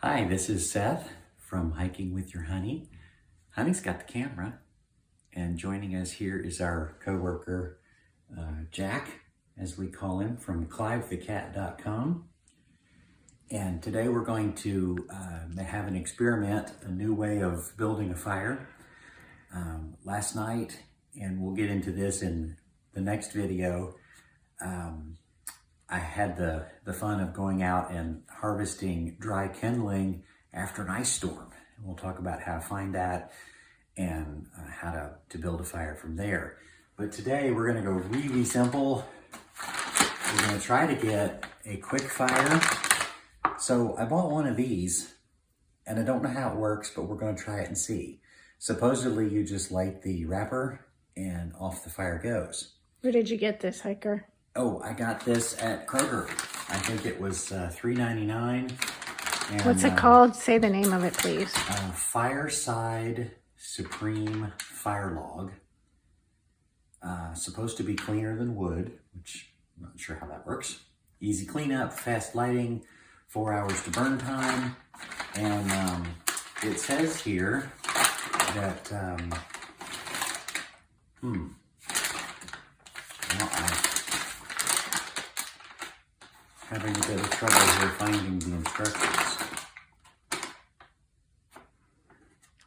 Hi, this is Seth from Hiking with Your Honey. Honey's got the camera, and joining us here is our coworker, Jack, as we call him, from clivethecat.com. And today we're going to have an experiment, a new way of building a fire. Last night, and we'll get into this in the next video, I had the fun of going out and harvesting dry kindling after an ice storm. And we'll talk about how to find that and how to build a fire from there. But today we're gonna go really simple. We're gonna try to get a quick fire. So I bought one of these and I don't know how it works, but we're gonna try it and see. Supposedly you just light the wrapper and off the fire goes. Where did you get this, hiker? Oh, I got this at Kroger. I think it was $3.99. What's it called? Say the name of it, please. Fireside Supreme Fire Log. Supposed to be cleaner than wood, which I'm not sure how that works. Easy cleanup, fast lighting, 4 hours to burn time. And it says here that, well, having a bit of trouble here finding the instructions.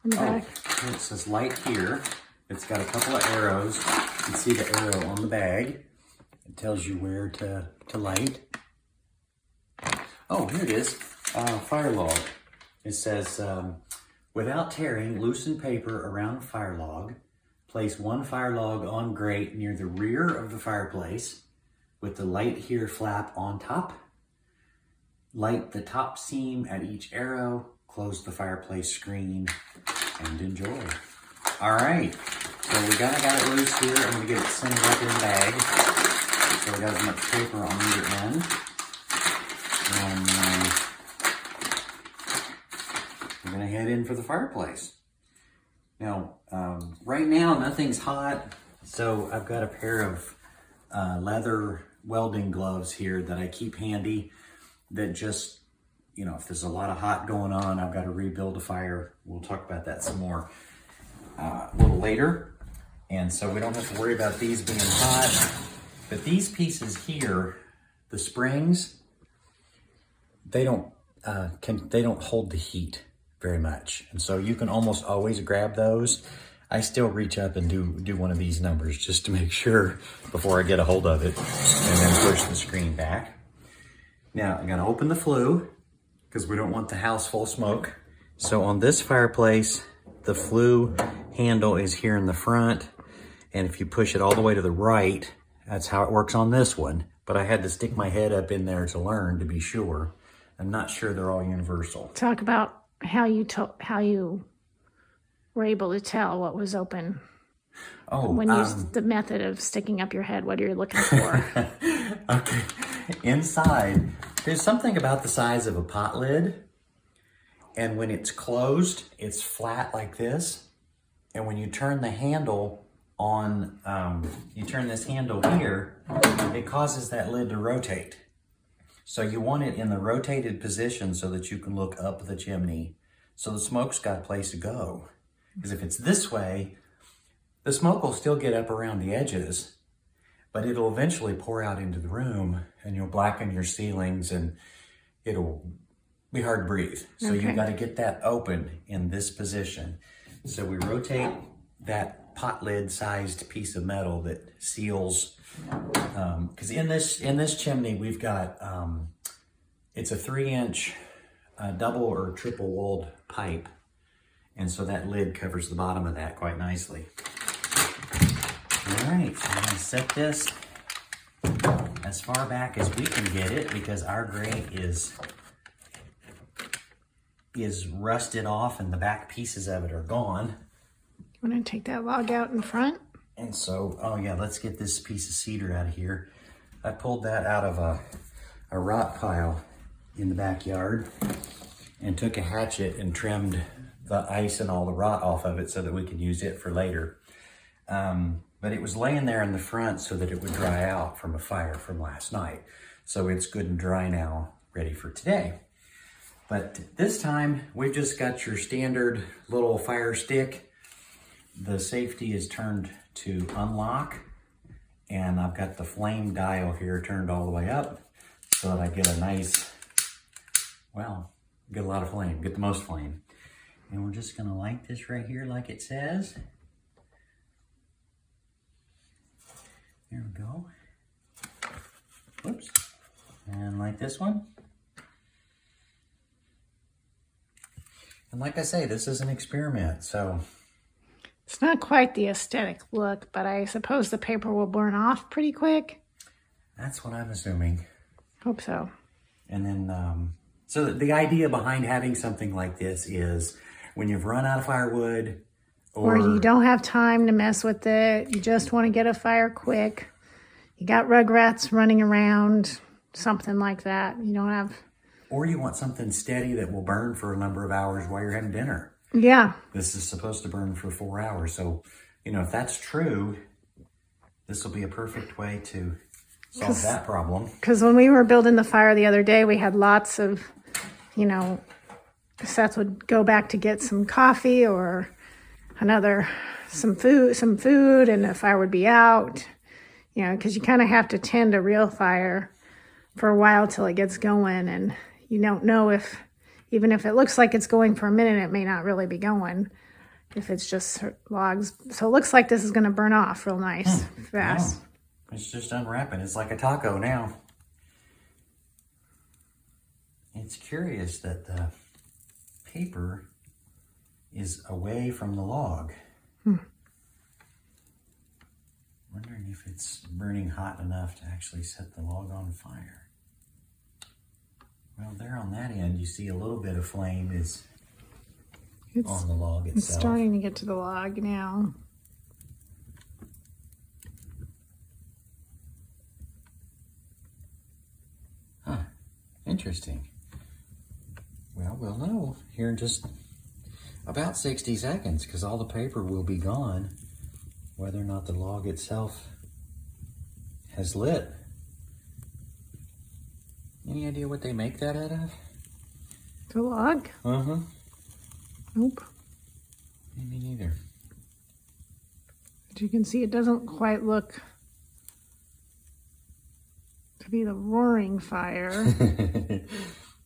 On the back. Here it says light here. It's got a couple of arrows. You can see the arrow on the bag. It tells you where to light. Oh, here it is. Fire log. It says, without tearing, loosen paper around fire log. Place one fire log on grate near the rear of the fireplace, with the light here flap on top. Light the top seam at each arrow, close the fireplace screen, and enjoy. All right, so we got it loose here. I'm gonna get it centered up in the bag. So we got as much paper on either end. And we're gonna head in for the fireplace. Now, right now, nothing's hot, so I've got a pair of leather welding gloves here that I keep handy that just, you know, if there's a lot of hot going on, I've got to rebuild a fire. We'll talk about that some more a little later. And so we don't have to worry about these being hot. But these pieces here, the springs, they don't hold the heat very much. And so you can almost always grab those. I still reach up and do one of these numbers just to make sure before I get a hold of it, and then push the screen back. Now I'm gonna open the flue because we don't want the house full of smoke. So on this fireplace, the flue handle is here in the front, and if you push it all the way to the right, that's how it works on this one. But I had to stick my head up in there to learn to be sure. I'm not sure they're all universal. Talk about how you were able to tell what was open. Oh, when you use the method of sticking up your head, what are you looking for? Okay, inside, there's something about the size of a pot lid, and when it's closed, it's flat like this, and when you turn the handle on, you turn this handle here, it causes that lid to rotate. So you want it in the rotated position so that you can look up the chimney, so the smoke's got a place to go. Because if it's this way, the smoke will still get up around the edges, but it'll eventually pour out into the room, and you'll blacken your ceilings and it'll be hard to breathe. So Okay. You've got to get that open in this position. So we rotate that pot lid sized piece of metal that seals, because in this chimney we've got, it's a 3-inch double or triple walled pipe. And so that lid covers the bottom of that quite nicely. All right, so I'm gonna set this as far back as we can get it because our grate is rusted off and the back pieces of it are gone. I'm going to take that log out in front. And so, oh yeah, let's get this piece of cedar out of here. I pulled that out of a rock pile in the backyard and took a hatchet and trimmed the ice and all the rot off of it so that we could use it for later. But it was laying there in the front so that it would dry out from a fire from last night. So it's good and dry now, ready for today. But this time, we've just got your standard little fire stick. The safety is turned to unlock, and I've got the flame dial here turned all the way up so that I get a nice, well, get a lot of flame, get the most flame. And we're just gonna light this right here like it says. There we go. Whoops. And light this one. And like I say, this is an experiment, so. It's not quite the aesthetic look, but I suppose the paper will burn off pretty quick. That's what I'm assuming. Hope so. And then, so the idea behind having something like this is when you've run out of firewood, Or you don't have time to mess with it. You just want to get a fire quick. You got rugrats running around, something like that. You don't have... Or you want something steady that will burn for a number of hours while you're having dinner. Yeah. This is supposed to burn for 4 hours. So, you know, if that's true, this will be a perfect way to solve that problem. Because when we were building the fire the other day, we had lots of, you know, Seth would go back to get some coffee or some food, and the fire would be out, you know, because you kind of have to tend a real fire for a while till it gets going, and you don't know if, even if it looks like it's going for a minute, it may not really be going if it's just logs. So it looks like this is going to burn off real nice, fast. No, it's just unwrapping. It's like a taco now. It's curious that the paper is away from the log. Wondering if it's burning hot enough to actually set the log on fire. Well, there on that end, you see a little bit of flame is on the log itself. It's starting to get to the log now. Huh, interesting. Well, we'll know here in just about 60 seconds because all the paper will be gone, whether or not the log itself has lit. Any idea what they make that out of? The log? Uh-huh. Nope. Me neither. But you can see it doesn't quite look to be the roaring fire.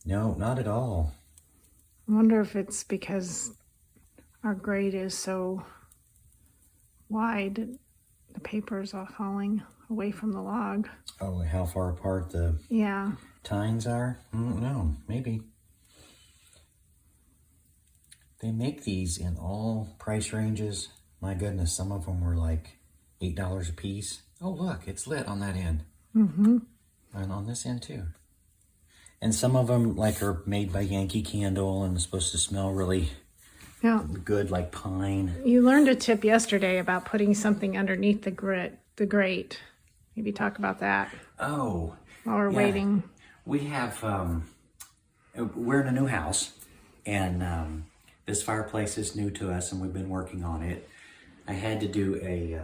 No, not at all. I wonder if it's because our grate is so wide, the paper is all falling away from the log. Oh, how far apart the tines are? No, maybe. They make these in all price ranges. My goodness, some of them were like $8 a piece. Oh, look, it's lit on that end. Mm-hmm. And on this end too. And some of them like are made by Yankee Candle and are supposed to smell really good, like pine. You learned a tip yesterday about putting something underneath the grate. Maybe talk about that. Oh. While we're waiting. We have, we're in a new house, and this fireplace is new to us, and we've been working on it. I had to do a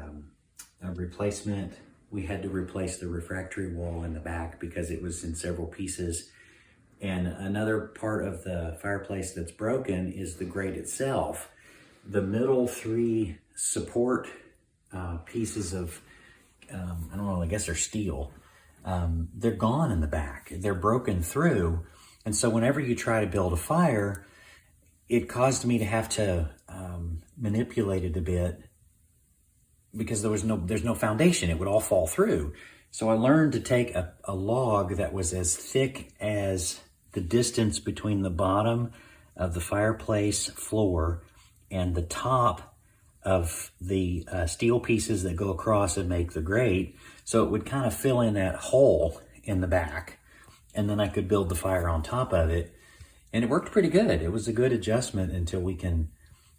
replacement. We had to replace the refractory wall in the back because it was in several pieces. And another part of the fireplace that's broken is the grate itself. The middle three support pieces of, I don't know, I guess they're steel. They're gone in the back. They're broken through. And so whenever you try to build a fire, it caused me to have to manipulate it a bit because there's no foundation. It would all fall through. So I learned to take a log that was as thick as the distance between the bottom of the fireplace floor and the top of the steel pieces that go across and make the grate. So it would kind of fill in that hole in the back, and then I could build the fire on top of it. And it worked pretty good. It was a good adjustment until we can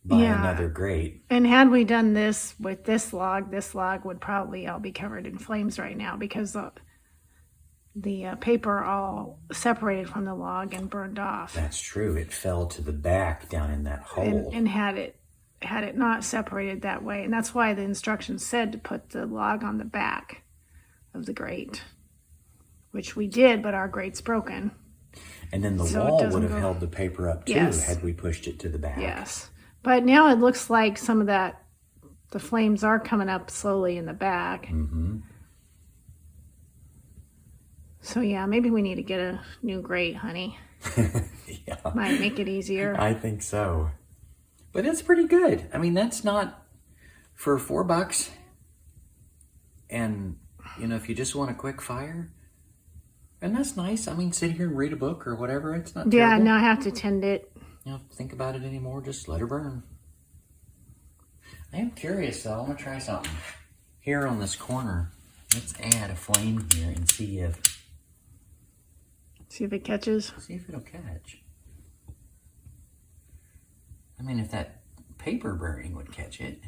buy another grate. And had we done this with this log would probably all be covered in flames right now because the paper all separated from the log and burned off. That's true. It fell to the back down in that hole. And had it not separated that way. And that's why the instructions said to put the log on the back of the grate, which we did, but our grate's broken. And then the So it wall doesn't would have go- held the paper up too Yes. had we pushed it to the back. Yes. But now it looks like some of that, the flames are coming up slowly in the back. Mm-hmm. So yeah, maybe we need to get a new grate, honey. Yeah. Might make it easier. I think so. But it's pretty good. I mean, that's not for $4. And, you know, if you just want a quick fire, and that's nice. I mean, sit here and read a book or whatever. It's not Yeah, terrible. now I have to tend it. You don't think about it anymore. Just let her burn. I am curious, though. I'm going to try something. Here on this corner, let's add a flame here and see if it catches. it'll catch. I mean, if that paper burning would catch it.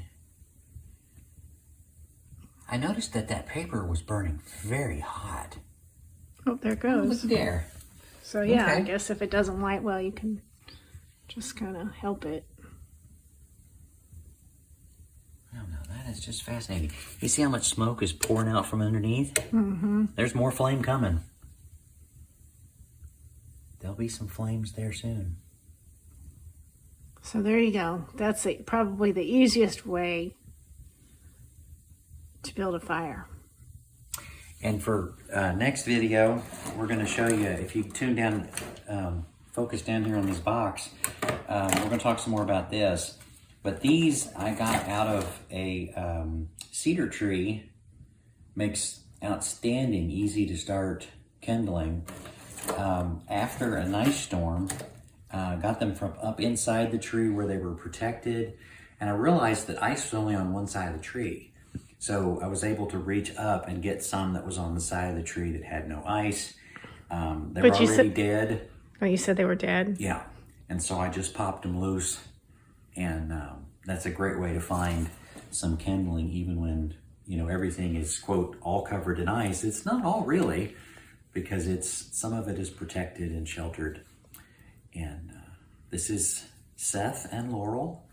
I noticed that paper was burning very hot. Oh, there it Oh, goes. look there. So yeah, I Okay. guess if it doesn't light well, you can just kind of help it. I don't know. That is just fascinating. You see how much smoke is pouring out from underneath? Mm-hmm. There's more flame coming. There'll be some flames there soon. So there you go. That's probably the easiest way to build a fire. And for next video, we're going to show you, if you tune down, focus down here on this box, we're going to talk some more about this. But these I got out of a cedar tree. Makes outstanding, easy to start kindling. After a nice storm, got them from up inside the tree where they were protected. And I realized that ice was only on one side of the tree. So I was able to reach up and get some that was on the side of the tree that had no ice. They were But you already dead. Oh, you said they were dead? Yeah. And so I just popped them loose. And that's a great way to find some kindling even when, you know, everything is, quote, all covered in ice. It's not all really, because some of it is protected and sheltered. And this is Seth and Laurel,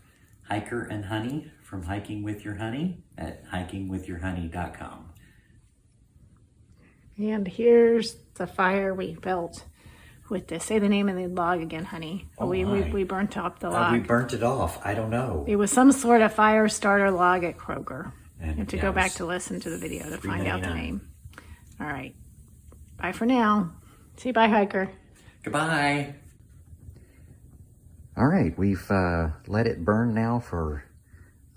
Hiker and Honey, from Hiking With Your Honey at hikingwithyourhoney.com. And here's the fire we built with this. Say the name of the log again, honey. Oh, we my. burnt up the log. We burnt it off. I don't know. It was some sort of fire starter log at Kroger. And, You have to yeah, go it back was to listen to the video to find out the $3.99. name. All right. Bye for now. See you, bye, hiker. Goodbye. All right, we've let it burn now for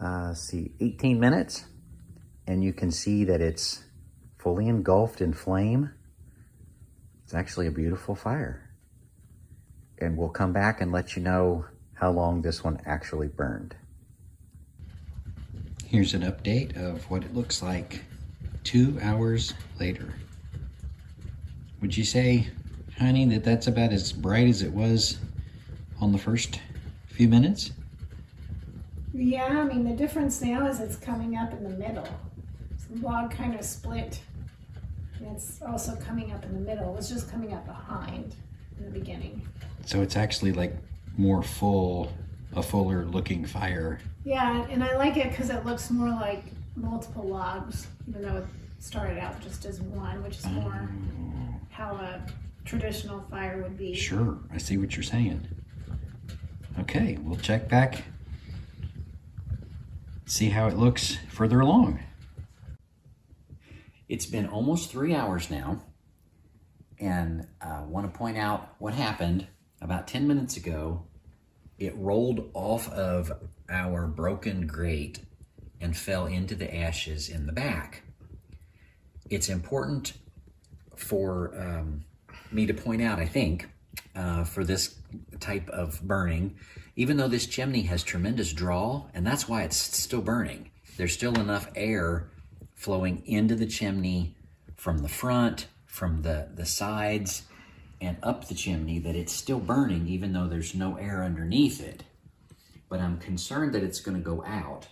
18 minutes, and you can see that it's fully engulfed in flame. It's actually a beautiful fire. And we'll come back and let you know how long this one actually burned. Here's an update of what it looks like 2 hours later. Would you say, honey, that that's about as bright as it was on the first few minutes? Yeah, I mean, the difference now is it's coming up in the middle. The log kind of split. And it's also coming up in the middle. It was just coming up behind in the beginning. So it's actually like more a fuller looking fire. Yeah, and I like it because it looks more like multiple logs, even though it started out just as one, which is more how a traditional fire would be. Sure, I see what you're saying. Okay, we'll check back, see how it looks further along. It's been almost 3 hours now, and I want to point out what happened about 10 minutes ago. It rolled off of our broken grate and fell into the ashes in the back. It's important for me to point out, I think, for this type of burning, even though this chimney has tremendous draw, and that's why it's still burning. There's still enough air flowing into the chimney from the front, from the sides, and up the chimney that it's still burning even though there's no air underneath it. But I'm concerned that it's going to go out.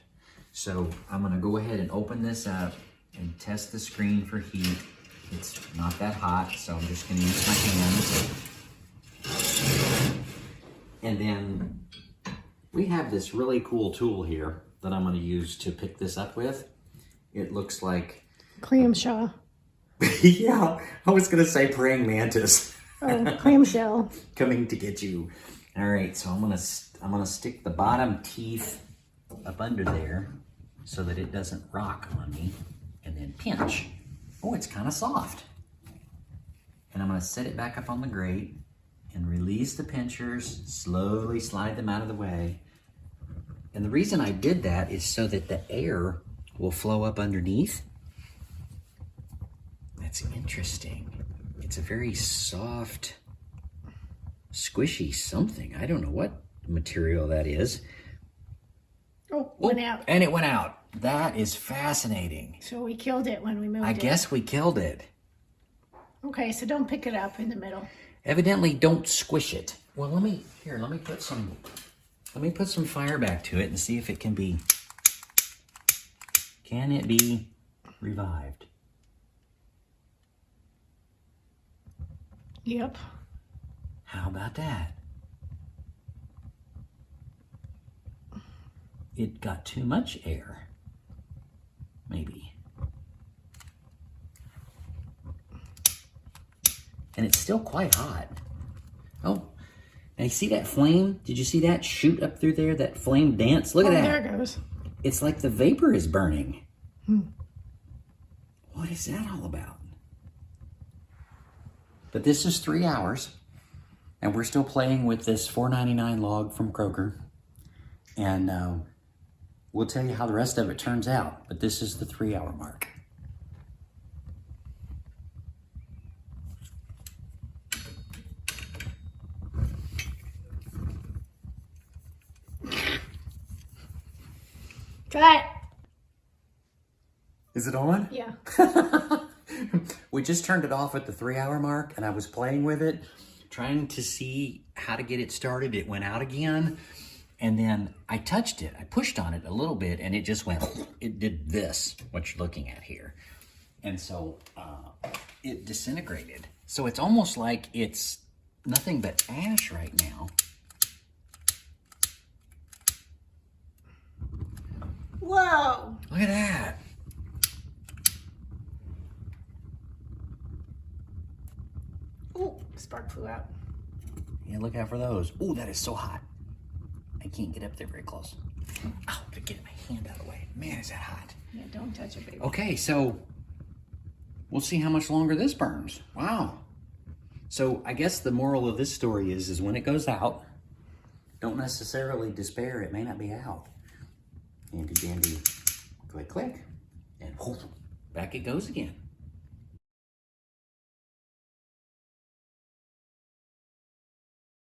So I'm going to go ahead and open this up and test the screen for heat. It's not that hot, so I'm just going to use my hands. And then we have this really cool tool here that I'm going to use to pick this up with. It looks like... Clamshell. Yeah, I was going to say praying mantis. Oh, clamshell. Coming to get you. All right, so I'm gonna stick the bottom teeth up under there so that it doesn't rock on me, and then pinch. Oh, it's kind of soft. And I'm gonna set it back up on the grate and release the pinchers, slowly slide them out of the way. And the reason I did that is so that the air will flow up underneath. That's interesting. It's a very soft, squishy something. I don't know what material that is. Oh, went out. And it went out. That is fascinating. So we killed it when we moved it. I guess we killed it. Okay, so don't pick it up in the middle. Evidently, don't squish it. Well, let me put some fire back to it and see if it can be revived? Yep. How about that? It got too much air. Maybe. And it's still quite hot. Oh, now you see that flame? Did you see that shoot up through there? That flame dance? Look at that. There it goes. It's like the vapor is burning. What is that all about? But this is 3 hours, and we're still playing with this $4.99 log from Kroger. And we'll tell you how the rest of it turns out. But this is the 3-hour mark. Cut. Is it on? Yeah. We just turned it off at the 3-hour mark, and I was playing with it, trying to see how to get it started. It went out again, and then I touched it. I pushed on it a little bit, and it just went, it did this, what you're looking at here. And so it disintegrated. So it's almost like it's nothing but ash right now. Whoa. Look at that. Oh, spark flew out. Yeah, look out for those. Oh, that is so hot. I can't get up there very close. Ow, to get my hand out of the way. Man, is that hot. Yeah, don't touch it, baby. Okay, so we'll see how much longer this burns. Wow. So I guess the moral of this story is when it goes out, don't necessarily despair. It may not be out. Handy dandy, click, click, and back it goes again.